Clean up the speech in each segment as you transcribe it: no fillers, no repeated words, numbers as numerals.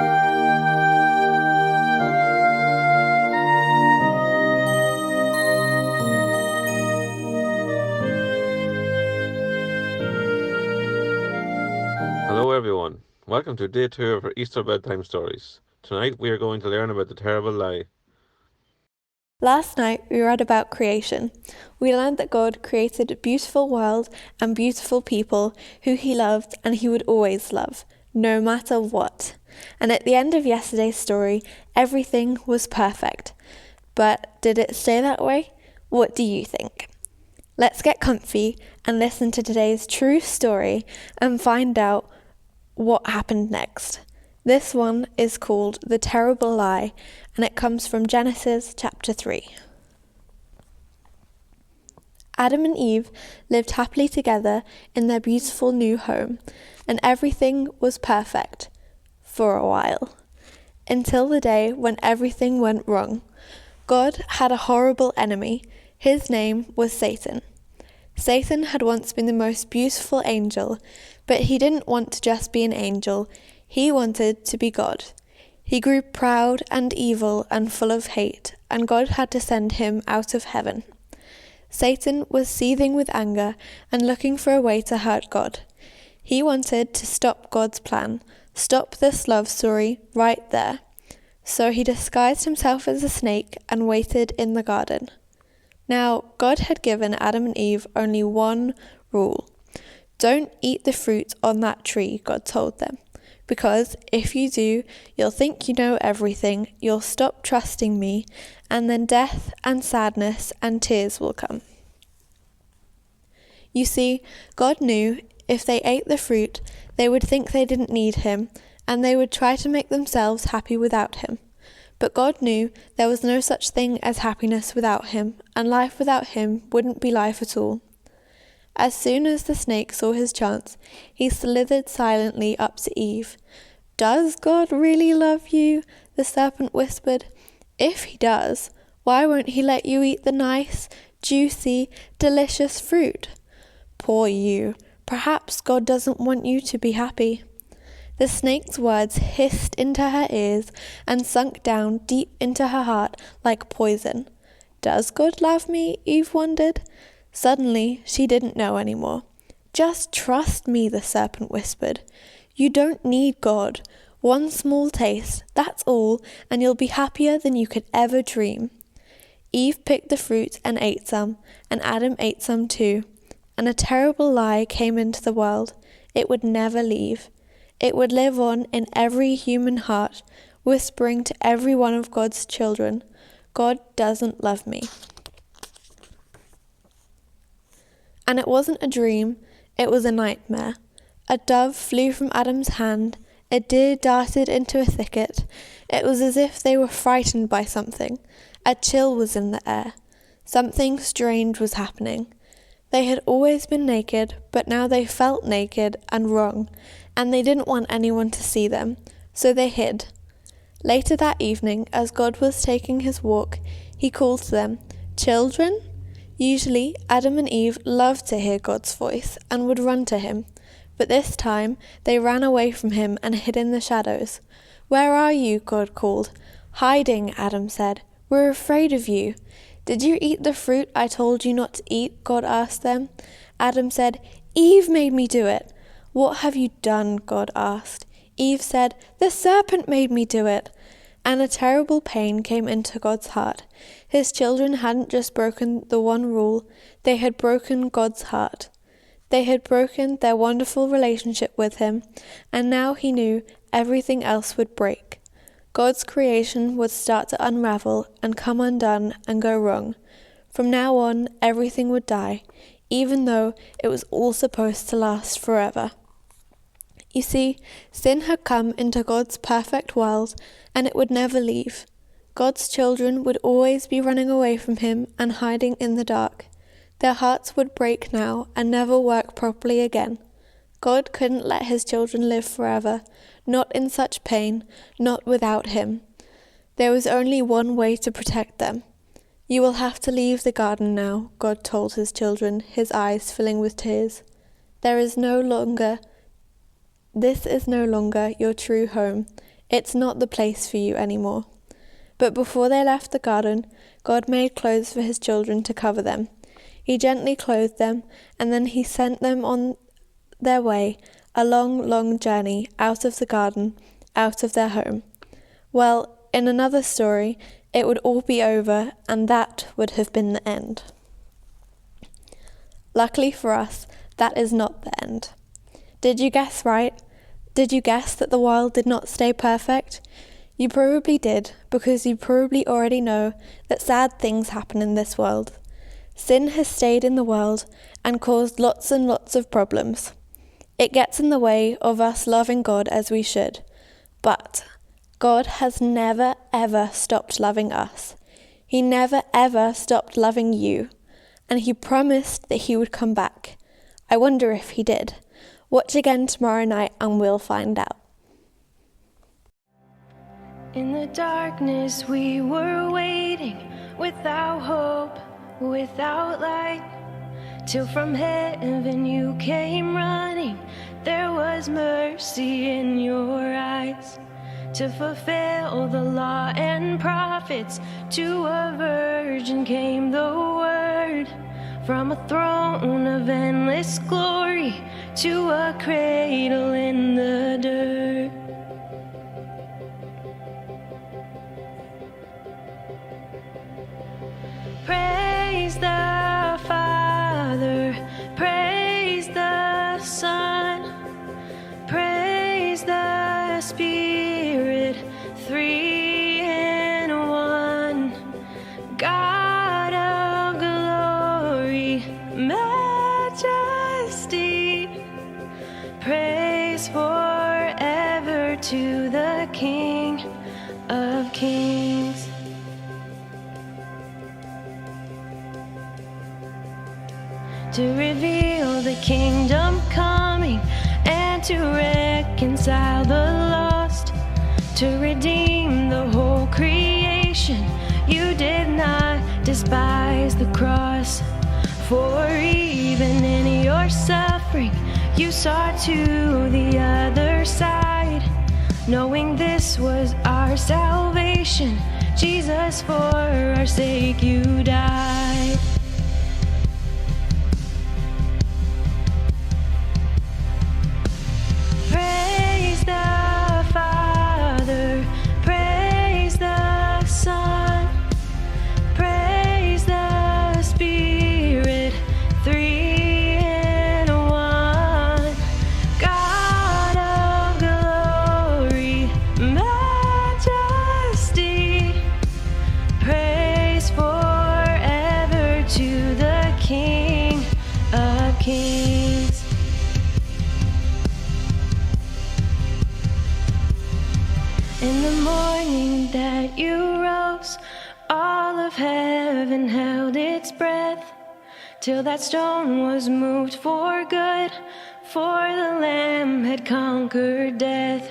Hello everyone, welcome to day 2 of our Easter bedtime stories. Tonight we are going to learn about the terrible lie. Last night we read about creation. We learned that God created a beautiful world and beautiful people who He loved and He would always love, no matter what. And at the end of yesterday's story, everything was perfect. But did it stay that way? What do you think? Let's get comfy and listen to today's true story and find out what happened next. This one is called The Terrible Lie, and it comes from Genesis chapter 3. Adam and Eve lived happily together in their beautiful new home, and everything was perfect for a while, until the day when everything went wrong. God had a horrible enemy. His name was Satan. Satan had once been the most beautiful angel, but he didn't want to just be an angel. He wanted to be God. He grew proud and evil and full of hate, and God had to send him out of heaven. Satan was seething with anger and looking for a way to hurt God. He wanted to stop God's plan, stop this love story right there. So he disguised himself as a snake and waited in the garden. Now, God had given Adam and Eve only one rule. Don't eat the fruit on that tree, God told them. Because if you do, you'll think you know everything, you'll stop trusting me, and then death and sadness and tears will come. You see, God knew if they ate the fruit, they would think they didn't need him, and they would try to make themselves happy without him. But God knew there was no such thing as happiness without him, and life without him wouldn't be life at all. As soon as the snake saw his chance, he slithered silently up to Eve. "Does God really love you?" the serpent whispered. "If he does, why won't he let you eat the nice, juicy, delicious fruit?" Poor you. Perhaps God doesn't want you to be happy. The snake's words hissed into her ears and sunk down deep into her heart like poison. Does God love me? Eve wondered. Suddenly, she didn't know anymore. "Just trust me," the serpent whispered. "You don't need God. One small taste, that's all, and you'll be happier than you could ever dream." Eve picked the fruit and ate some, and Adam ate some too. And a terrible lie came into the world. It would never leave. It would live on in every human heart, whispering to every one of God's children, "God doesn't love me." And it wasn't a dream, it was a nightmare. A dove flew from Adam's hand, a deer darted into a thicket. It was as if they were frightened by something. A chill was in the air. Something strange was happening. They had always been naked, but now they felt naked and wrong, and they didn't want anyone to see them, so they hid. Later that evening, as God was taking his walk, he called to them, "Children?" Usually, Adam and Eve loved to hear God's voice and would run to him, but this time they ran away from him and hid in the shadows. "Where are you?" God called. "Hiding," Adam said. "We're afraid of you." "Did you eat the fruit I told you not to eat?" God asked them. Adam said, "Eve made me do it." "What have you done?" God asked. Eve said, "The serpent made me do it." And a terrible pain came into God's heart. His children hadn't just broken the one rule, they had broken God's heart. They had broken their wonderful relationship with him, and now he knew everything else would break. God's creation would start to unravel and come undone and go wrong. From now on, everything would die, even though it was all supposed to last forever. You see, sin had come into God's perfect world, and it would never leave. God's children would always be running away from him and hiding in the dark. Their hearts would break now and never work properly again. God couldn't let his children live forever, not in such pain, not without him. There was only one way to protect them. "You will have to leave the garden now," God told his children, his eyes filling with tears. This is no longer your true home. It's not the place for you anymore." But before they left the garden, God made clothes for his children to cover them. He gently clothed them, and then he sent them on their way, a long, long journey out of the garden, out of their home. Well, in another story, it would all be over, and that would have been the end. Luckily for us, that is not the end. Did you guess right? Did you guess that the world did not stay perfect? You probably did, because you probably already know that sad things happen in this world. Sin has stayed in the world and caused lots and lots of problems. It gets in the way of us loving God as we should. But God has never ever stopped loving us. He never ever stopped loving you. And he promised that he would come back. I wonder if he did. Watch again tomorrow night and we'll find out. In the darkness we were waiting, without hope, without light, till from heaven you came running. There was mercy in your eyes, to fulfill the law and prophets. To a virgin came the word, from a throne of endless glory to a cradle in the dirt. Praise the Father, praise the Son, praise the Spirit, three in one. God of glory, majesty, praise forever to the King of Kings. To reveal the kingdom coming, and to reconcile the lost, to redeem the whole creation. You did not despise the cross, for even in your suffering you saw to the other side, knowing this was our salvation. Jesus, for our sake you died. Praise the Father, praise the Son, praise the Spirit, three in one. God of glory, majesty, praise forever to the King of Kings. In the morning that you rose, all of heaven held its breath, till that stone was moved for good, for the Lamb had conquered death.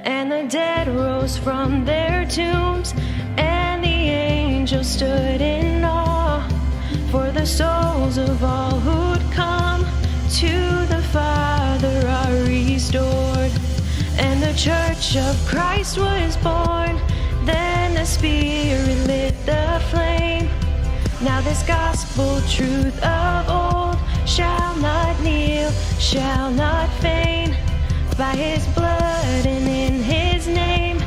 And the dead rose from their tombs, and the angels stood in awe, for the souls of all who'd come to the Father are restored. And the church of Christ was born, then the Spirit lit the flame. Now this gospel truth of old shall not kneel, shall not faint. By his blood and in his name,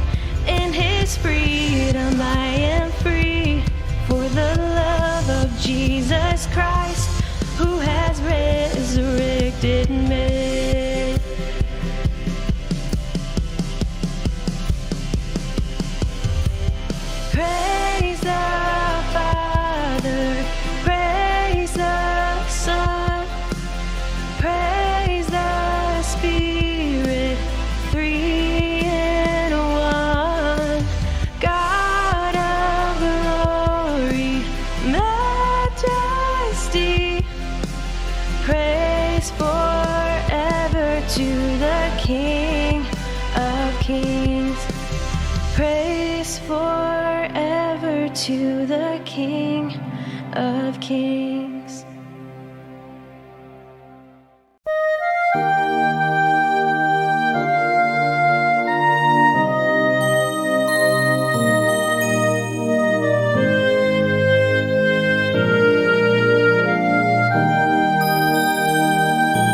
in his freedom I am free. For the love of Jesus Christ, who has resurrected me. Praise the Father, praise the Son, praise the Spirit, three in one. God of glory, majesty, praise forever to the King of Kings. Praise forever to the King of Kings.